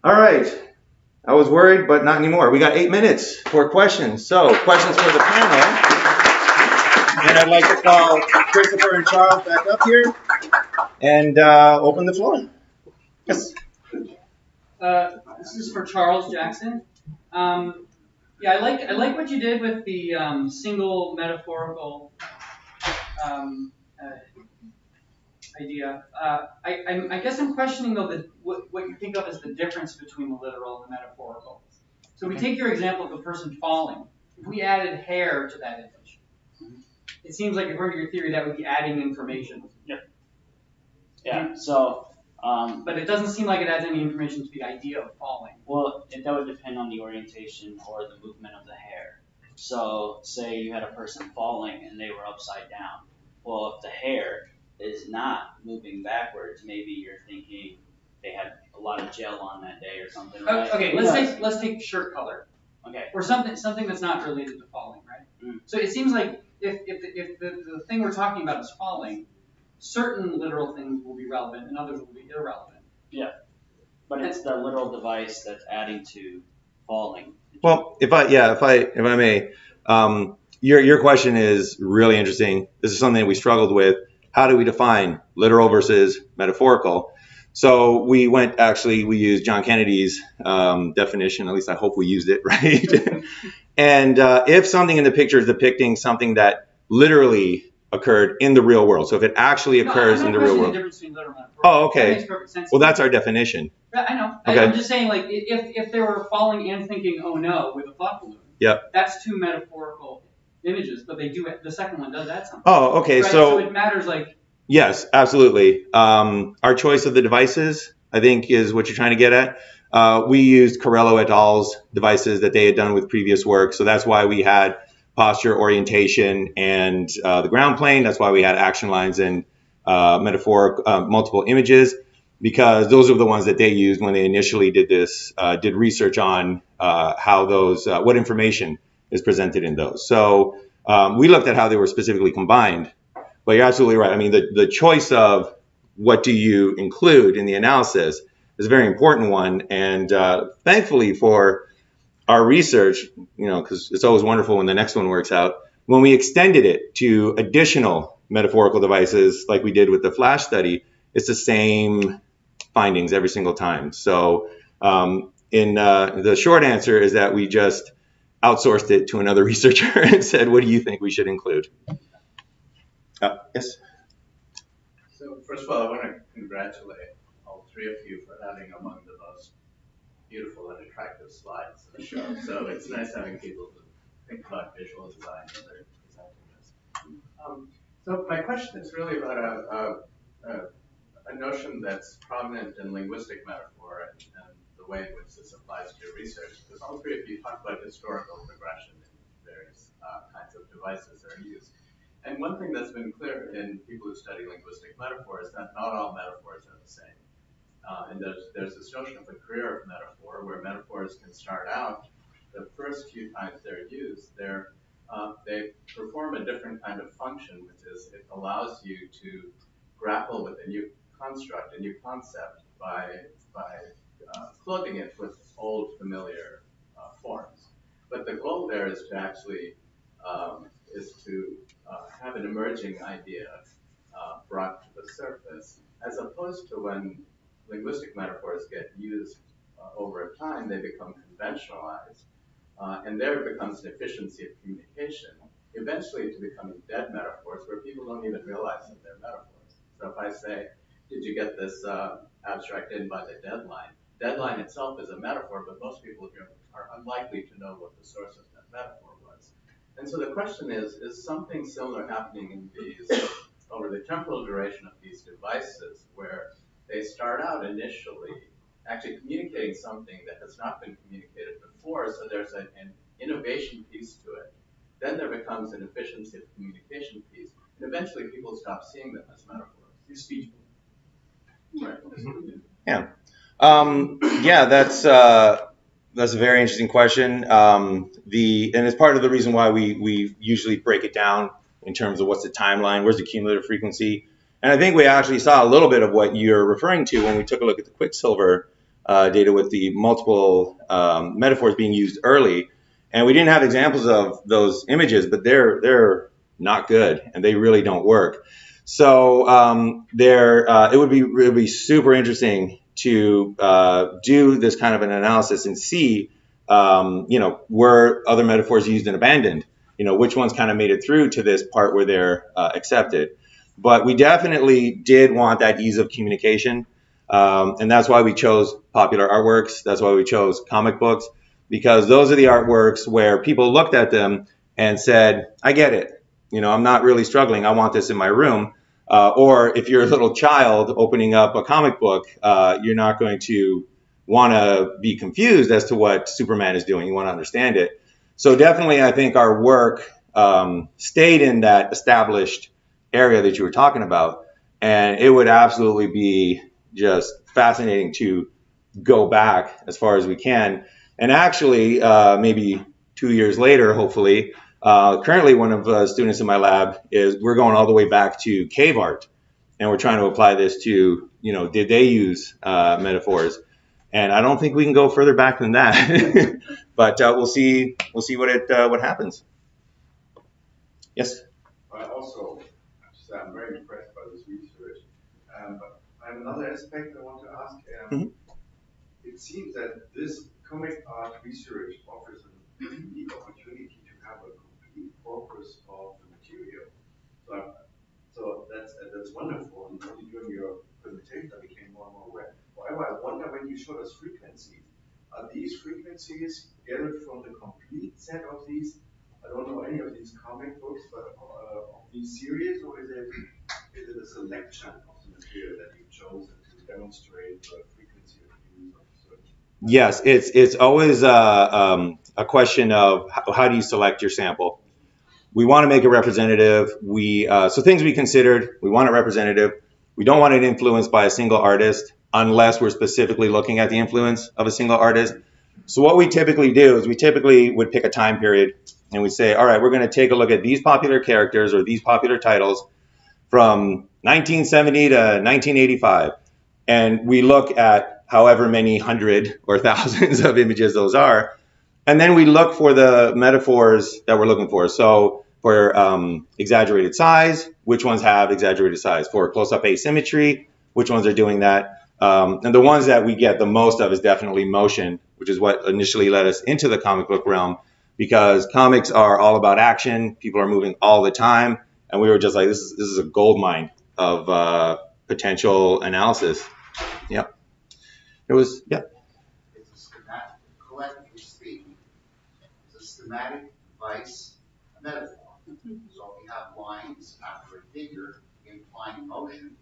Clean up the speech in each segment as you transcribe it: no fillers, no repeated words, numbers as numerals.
All right. I was worried, but not anymore. We got 8 minutes for questions. So, questions for the panel. And I'd like to call Christopher and Charles back up here and open the floor. Yes. This is for Charles Jackson. Yeah, I like what you did with the single metaphorical idea. I guess I'm questioning though what you think of as the difference between the literal and the metaphorical. So we take your example of the person falling. If we added hair to that image, it seems like according to your theory that would be adding information. Yep. Yeah. So. But it doesn't seem like it adds any information to the idea of falling. Well, that would depend on the orientation or the movement of the hair. So, say you had a person falling and they were upside down. Well, if the hair is not moving backwards, maybe you're thinking they had a lot of gel on that day or something. Right? Okay, let's take shirt color. Okay. Or something that's not related to falling, right? Mm. So it seems like if the thing we're talking about is falling, certain literal things will be relevant and others will be irrelevant. Yeah, but it's the literal device that's adding to falling. Well, if I may, your question is really interesting. This is something we struggled with. How do we define literal versus metaphorical? So we used John Kennedy's definition. At least I hope we used it right. And if something in the picture is depicting something that literally occurred in the real world. So if it actually occurs in the real world. Oh, okay. That makes perfect sense. Well, that's our definition. Yeah, I know. Okay. I'm just saying, like, if they were falling and thinking, "Oh no," with a thought balloon. Yep. That's two metaphorical images, but the second one does add something. Oh, okay. Right? So it matters, like. Yes, absolutely. Our choice of the devices, I think, is what you're trying to get at. We used Corello et al.'s devices that they had done with previous work, so that's why we had posture, orientation, and the ground plane. That's why we had action lines and metaphoric multiple images, because those are the ones that they used when they initially did research on how those, what information is presented in those. So we looked at how they were specifically combined, but you're absolutely right. I mean, the choice of what do you include in the analysis is a very important one, and thankfully for our research, because it's always wonderful when the next one works out, when we extended it to additional metaphorical devices like we did with the FLASH study, it's the same findings every single time. So the short answer is that we just outsourced it to another researcher and said, what do you think we should include? Yes? So first of all, I want to congratulate all three of you for having among the most beautiful and attractive slides in the show. So it's nice having people who think about visual design when they're presenting this. So my question is really about a notion that's prominent in linguistic metaphor and the way in which this applies to your research. Because all three of you talk about historical progression in various kinds of devices that are used. And one thing that's been clear in people who study linguistic metaphor is that not all metaphors are the same. And there's this notion of the career of metaphor, where metaphors can start out, the first few times they're used, they perform a different kind of function, which is it allows you to grapple with a new construct, a new concept, by clothing it with old familiar forms. But the goal there is to actually have an emerging idea brought to the surface, as opposed to when linguistic metaphors get used over time, they become conventionalized, and there it becomes an efficiency of communication, eventually to becoming dead metaphors where people don't even realize that they're metaphors. So if I say, did you get this abstract in by the deadline? Deadline itself is a metaphor, but most people here are unlikely to know what the source of that metaphor was. And so the question is something similar happening in these, over the temporal duration of these devices, where they start out initially actually communicating something that has not been communicated before, so there's an innovation piece to it. Then there becomes an efficiency of communication piece, and eventually people stop seeing them as metaphors. It's speech. Right. Yeah. Yeah, that's a very interesting question. And it's part of the reason why we usually break it down in terms of what's the timeline, where's the cumulative frequency. And I think we actually saw a little bit of what you're referring to when we took a look at the Quicksilver data with the multiple metaphors being used early. And we didn't have examples of those images, but they're not good and they really don't work. So it would be super interesting to do this kind of an analysis and see, were other metaphors used and abandoned? Which ones kind of made it through to this part where they're accepted? But we definitely did want that ease of communication. And that's why we chose popular artworks. That's why we chose comic books, because those are the artworks where people looked at them and said, I get it. I'm not really struggling. I want this in my room. Or if you're a little child opening up a comic book, you're not going to want to be confused as to what Superman is doing. You want to understand it. So definitely, I think our work stayed in that established area that you were talking about. And it would absolutely be just fascinating to go back as far as we can. And actually, maybe 2 years later, hopefully, currently one of the students in my lab we're going all the way back to cave art. And we're trying to apply this to, did they use metaphors? And I don't think we can go further back than that. But we'll see what happens. Yes? I'm very impressed by this research. But I have another aspect I want to ask. It seems that this comic art research offers a unique opportunity to have a complete focus of the material. So that's wonderful. And only during your presentation, I became more and more aware. However, I wonder, when you showed us frequencies, are these frequencies gathered from the complete set of these? I don't know any of these comic books, but of these series, or is it a selection of the material that you've chosen to demonstrate the frequency of use of certain? Yes, it's always a question of how do you select your sample. We want to make it representative. So things we considered, we want it representative. We don't want it influenced by a single artist unless we're specifically looking at the influence of a single artist. So what we typically do is we typically would pick a time period and we say, all right, we're going to take a look at these popular characters or these popular titles from 1970 to 1985. And we look at however many hundred or thousands of images those are. And then we look for the metaphors that we're looking for. So for exaggerated size, which ones have exaggerated size? For close-up asymmetry, which ones are doing that? And the ones that we get the most of is definitely motion, which is what initially led us into the comic book realm, because comics are all about action. People are moving all the time. And we were just like, this is a gold mine of potential analysis. Yep. It was, yeah. It's a schematic, collectively speaking, it's a schematic device, a metaphor. So if you have lines after a figure implying motion,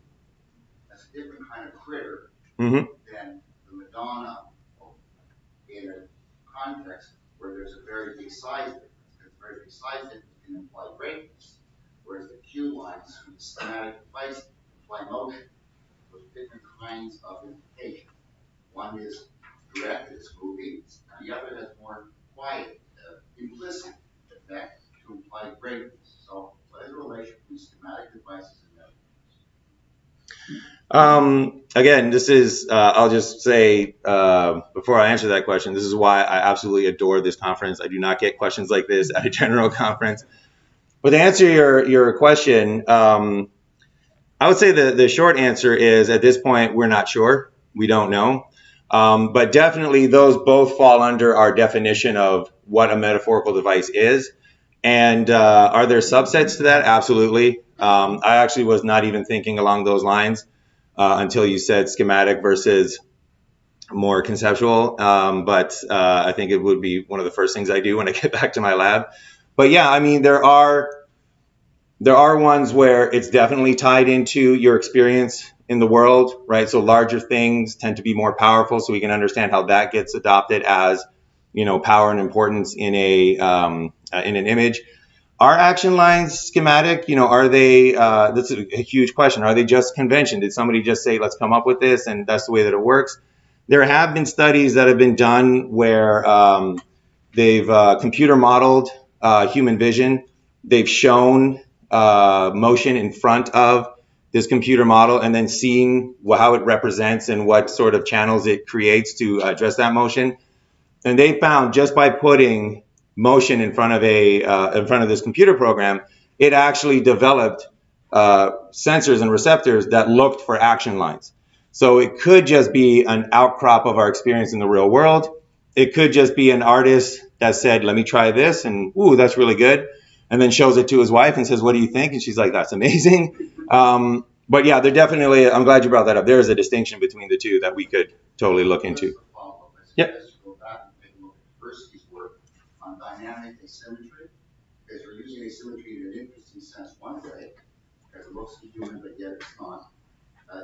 that's a different kind of critter than the Madonna in a context where there's a very big size difference. Because a very big size difference can imply greatness, whereas the cue lines from the schematic device imply motion with different kinds of implication. One is direct, it's moving, and the other has more quiet, implicit effect to imply greatness. So what is the relation between schematic devices and metaphors? Again, this is, I'll just say, before I answer that question, this is why I absolutely adore this conference. I do not get questions like this at a general conference. But to answer your question, I would say the short answer is, at this point, we're not sure. We don't know. But definitely those both fall under our definition of what a metaphorical device is. And are there subsets to that? Absolutely. I actually was not even thinking along those lines until you said schematic versus more conceptual. But I think it would be one of the first things I do when I get back to my lab. But yeah, I mean, there are ones where it's definitely tied into your experience in the world, right? So larger things tend to be more powerful, so we can understand how that gets adopted as, power and importance in an image. Are action lines schematic? Are they? That's a huge question. Are they just convention? Did somebody just say, let's come up with this, and that's the way that it works? There have been studies that have been done where they've computer modeled human vision. They've shown motion in front of this computer model and then seeing how it represents and what sort of channels it creates to address that motion. And they found just by putting motion in front of this computer program, it actually developed sensors and receptors that looked for action lines. So it could just be an outcrop of our experience in the real world. It could just be an artist that said, let me try this, and ooh, that's really good. And then shows it to his wife and says, what do you think? And she's like, that's amazing. But yeah, there definitely, I'm glad you brought that up. There is a distinction between the two that we could totally look into. Yep. Go back and take a look at Tversky's work on dynamic asymmetry, because we're using asymmetry in an interesting sense one way, because it looks human, but yet it's not.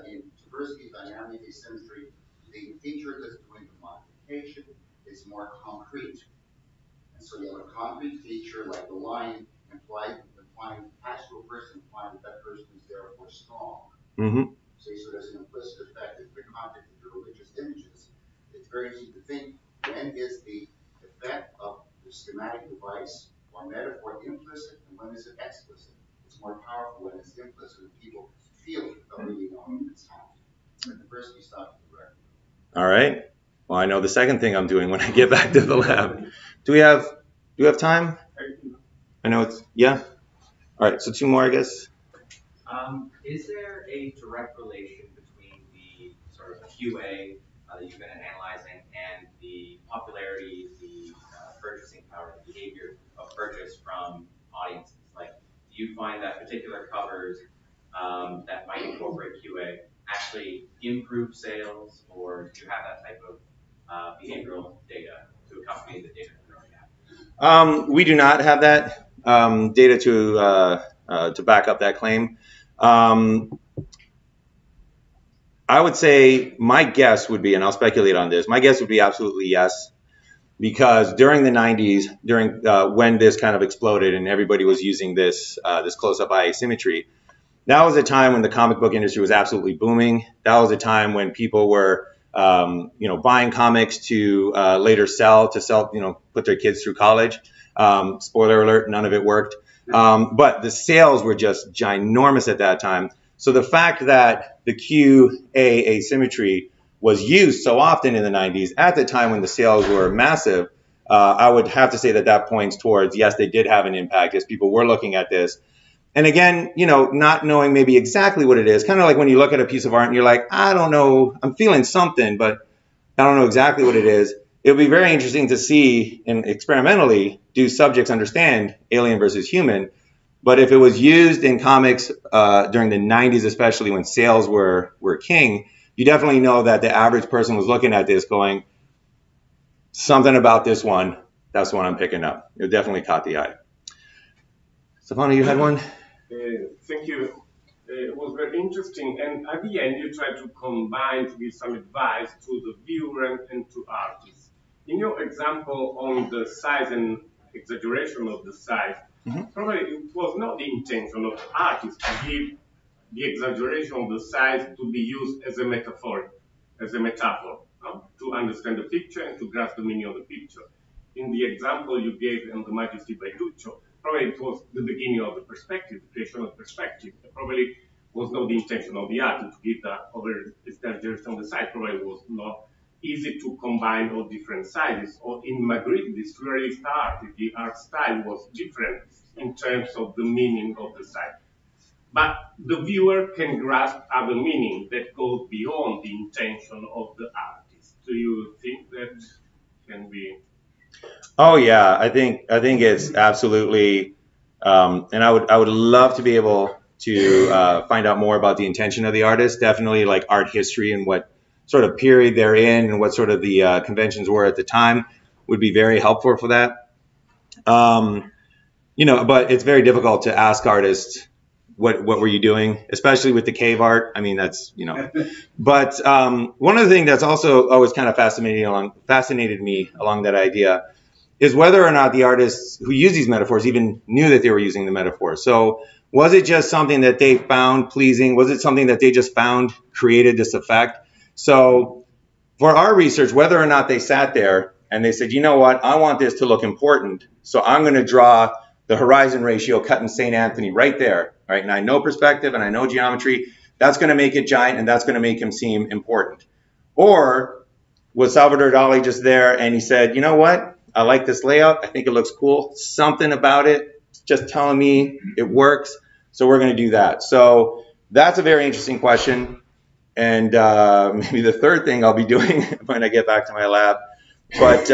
In Tversky's dynamic asymmetry, the feature that's doing the modification is more concrete. And so you have a concrete feature like the line implying attached to a person, implying that person is therefore strong. Mm-hmm. So there's an implicit effect in the context of your religious images. It's very easy to think, when is the effect of the schematic device or metaphor implicit, and when is it explicit? It's more powerful when it's implicit, and people feel it without really knowing it's happening. The first we stop the record. All right. Well, I know the second thing I'm doing when I get back to the lab. Do we have time? I know it's, yeah. All right, so two more, I guess. Is there a direct relation between the sort of QA that you've been analyzing and the popularity, the purchasing power, the behavior of purchase from audiences? Like, do you find that particular covers that might incorporate QA actually improve sales, or do you have that type of behavioral data to accompany the data that you already have? We do not have that data to back up that claim. I would say my guess would be, and I'll speculate on this, my guess would be absolutely yes, because during the 90s, during when this kind of exploded and everybody was using this close-up eye asymmetry, that was a time when the comic book industry was absolutely booming. That was a time when people were buying comics to later sell, put their kids through college. Spoiler alert, none of it worked. But the sales were just ginormous at that time. So the fact that the QA asymmetry was used so often in the 90s, at the time when the sales were massive, I would have to say that points towards, yes, they did have an impact as people were looking at this. And again, not knowing maybe exactly what it is, kind of like when you look at a piece of art and you're like, I don't know, I'm feeling something, but I don't know exactly what it is. It would be very interesting to see and experimentally do subjects understand alien versus human. But if it was used in comics during the 90s, especially when sales were king, you definitely know that the average person was looking at this going, something about this one, that's the one I'm picking up. It definitely caught the eye. Stefano, you had one? Thank you. It was very interesting, and at the end you try to combine, to give some advice to the viewer and to artists. In your example on the size and exaggeration of the size, probably it was not the intention of the artist to give the exaggeration of the size to be used as a metaphor, to understand the picture and to grasp the meaning of the picture. In the example you gave on the Majesty by Duccio, probably it was the beginning of the perspective, the creation of perspective. It probably was not the intention of the artist to give that over exaggeration on the side. Probably it was not easy to combine all different sizes. Or in Magritte, this surrealist art, the art style was different in terms of the meaning of the size. But the viewer can grasp other meaning that goes beyond the intention of the artist. Do you think that can be? Oh yeah, I think it's absolutely, and I would love to be able to find out more about the intention of the artist. Definitely like art history and what sort of period they're in and what sort of the conventions were at the time would be very helpful for that. But it's very difficult to ask artists what were you doing, especially with the cave art. I mean, that's But one of the things that's also always kind of fascinated me along that idea is whether or not the artists who use these metaphors even knew that they were using the metaphor. So was it just something that they found pleasing? Was it something that they just found created this effect? So for our research, whether or not they sat there and they said, you know what, I want this to look important, so I'm going to draw the horizon ratio cut in St. Anthony right there, right? And I know perspective and I know geometry. that's going to make it giant and that's going to make him seem important. Or was Salvador Dali just there and he said, you know what? I like this layout. I think it looks cool. Something about it just telling me it works. So we're going to do that. So that's a very interesting question. And maybe the third thing I'll be doing when I get back to my lab. But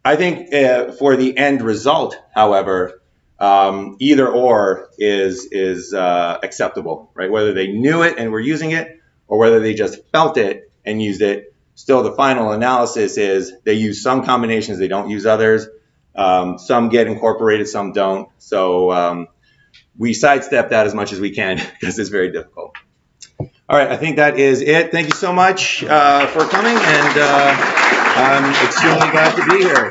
I think for the end result, however, either or is acceptable, right? Whether they knew it and were using it, or whether they just felt it and used it. Still, the final analysis is they use some combinations, they don't use others. Some get incorporated, some don't. So we sidestep that as much as we can because it's very difficult. All right, I think that is it. Thank you so much for coming, and I'm extremely glad to be here.